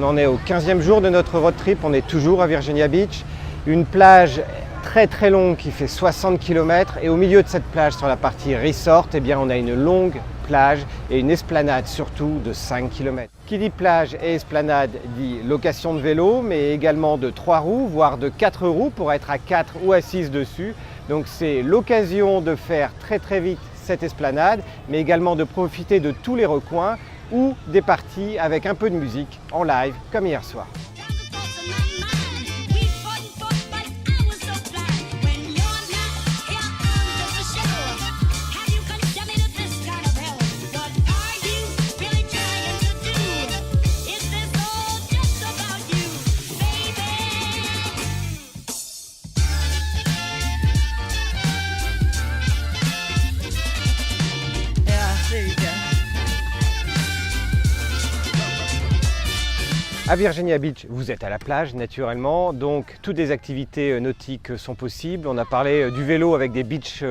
On en est au 15e jour de notre road trip, on est toujours à Virginia Beach. Une plage très longue qui fait 60 km et au milieu de cette plage, sur la partie resort, eh bien, on a une longue plage et une esplanade surtout de 5 km. Qui dit plage et esplanade dit location de vélo, mais également de 3 roues, voire de 4 roues pour être à 4 ou à 6 dessus. Donc c'est l'occasion de faire très vite cette esplanade, mais également de profiter de tous les recoins ou des parties avec un peu de musique en live comme hier soir. À Virginia Beach, vous êtes à la plage naturellement, donc toutes les activités nautiques sont possibles. On a parlé du vélo avec des beach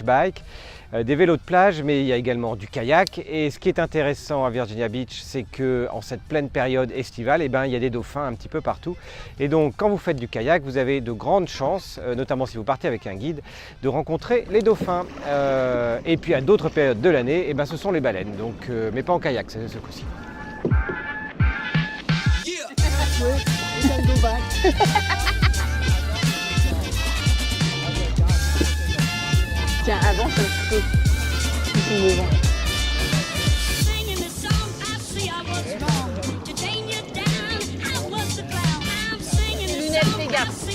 bikes, des vélos de plage, mais il y a également du kayak. Et ce qui est intéressant à Virginia Beach, c'est qu'en cette pleine période estivale, eh ben, il y a des dauphins un petit peu partout. Et donc quand vous faites du kayak, vous avez de grandes chances, notamment si vous partez avec un guide, de rencontrer les dauphins. Et puis à d'autres périodes de l'année, eh ben, ce sont les baleines, donc, mais pas en kayak ce coup-ci. Tiens, avance un petit peu. Ils sont devant. Lunettes, fais gaffe.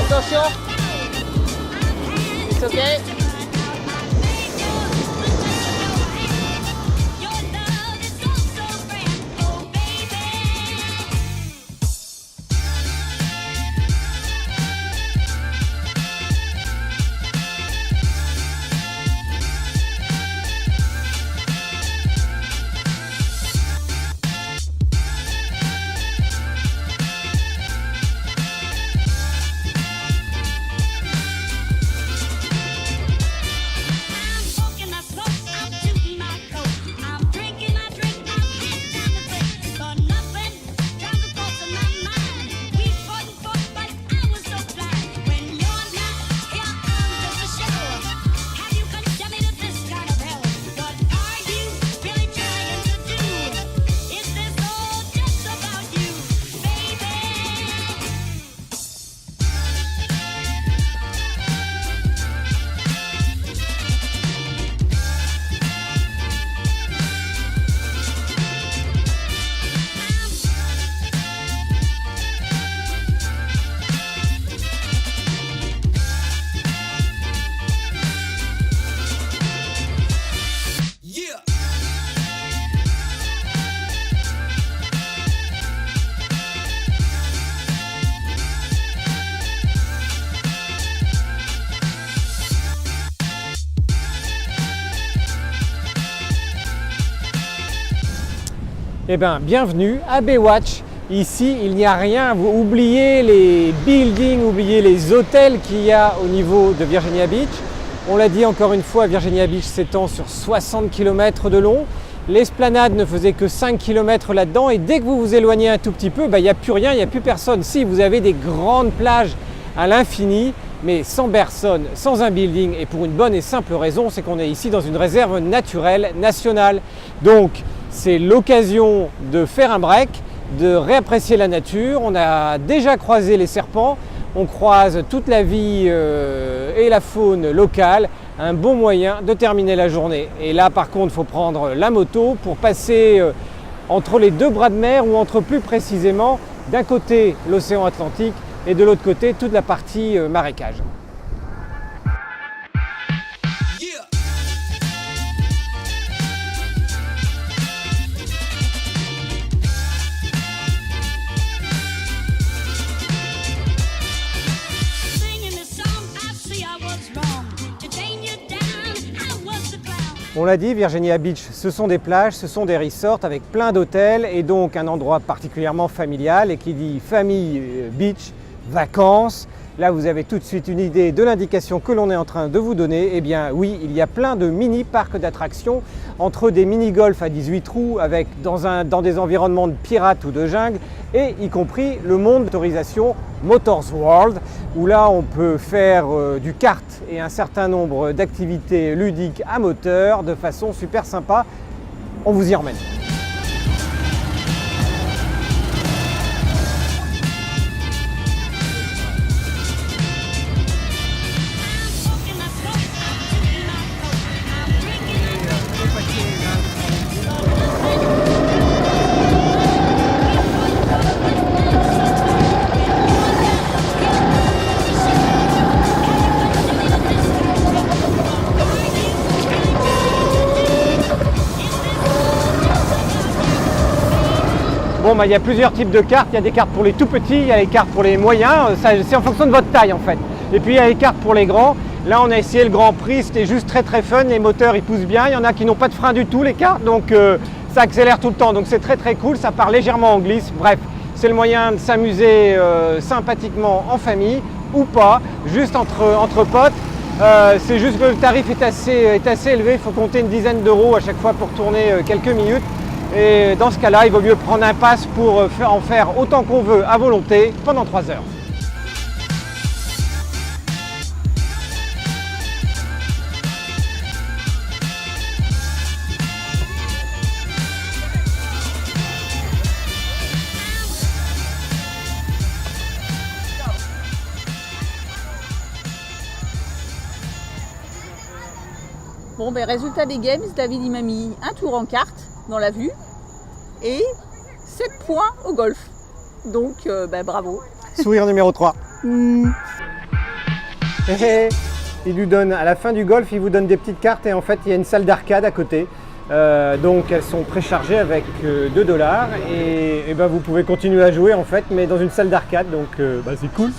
Attention. C'est ok. Eh bien, bienvenue à Baywatch. Ici, il n'y a rien. Vous oubliez les buildings, oubliez les hôtels qu'il y a au niveau de Virginia Beach. On l'a dit encore une fois, Virginia Beach s'étend sur 60 km de long. L'esplanade ne faisait que 5 km là-dedans et dès que vous vous éloignez un tout petit peu, il n'y a plus rien, il n'y a plus personne. Si, vous avez des grandes plages à l'infini, mais sans personne, sans un building et pour une bonne et simple raison, c'est qu'on est ici dans une réserve naturelle nationale. Donc, c'est l'occasion de faire un break, de réapprécier la nature. On a déjà croisé les serpents, on croise toute la vie et la faune locale. Un bon moyen de terminer la journée. Et là par contre, il faut prendre la moto pour passer entre les deux bras de mer ou entre plus précisément d'un côté l'océan Atlantique et de l'autre côté toute la partie marécage. On l'a dit, Virginia Beach, ce sont des plages, ce sont des resorts avec plein d'hôtels et donc un endroit particulièrement familial. Et qui dit famille beach, vacances, Là, vous avez tout de suite une idée de l'indication que l'on est en train de vous donner. Eh bien oui, il y a plein de mini-parcs d'attractions, entre des mini-golf à 18 trous, dans des environnements de pirates ou de jungle, et y compris le monde d'autorisation Motors World, où là on peut faire du kart et un certain nombre d'activités ludiques à moteur de façon super sympa. On vous y emmène. Bon, il y a plusieurs types de cartes. Il y a des cartes pour les tout petits, il y a les cartes pour les moyens. C'est en fonction de votre taille en fait. Et puis il y a les cartes pour les grands. Là, on a essayé le Grand Prix, c'était juste très fun. Les moteurs, ils poussent bien. Il y en a qui n'ont pas de frein du tout, les cartes. Donc ça accélère tout le temps. Donc c'est très cool. Ça part légèrement en glisse. Bref, c'est le moyen de s'amuser sympathiquement en famille ou pas, juste entre potes. C'est juste que le tarif est assez élevé. Il faut compter une dizaine d'euros à chaque fois pour tourner quelques minutes. Et dans ce cas-là, il vaut mieux prendre un pass pour en faire autant qu'on veut à volonté pendant 3 heures. Bon, ben, résultat des games, David il m'a mis un tour en carte dans la vue et 7 points au golf. Donc, ben, bravo. Sourire numéro 3. Il lui donne, à la fin du golf, il vous donne des petites cartes et en fait, il y a une salle d'arcade à côté. Donc, elles sont préchargées avec 2 $ et ben, vous pouvez continuer à jouer en fait, mais dans une salle d'arcade. Donc, c'est cool.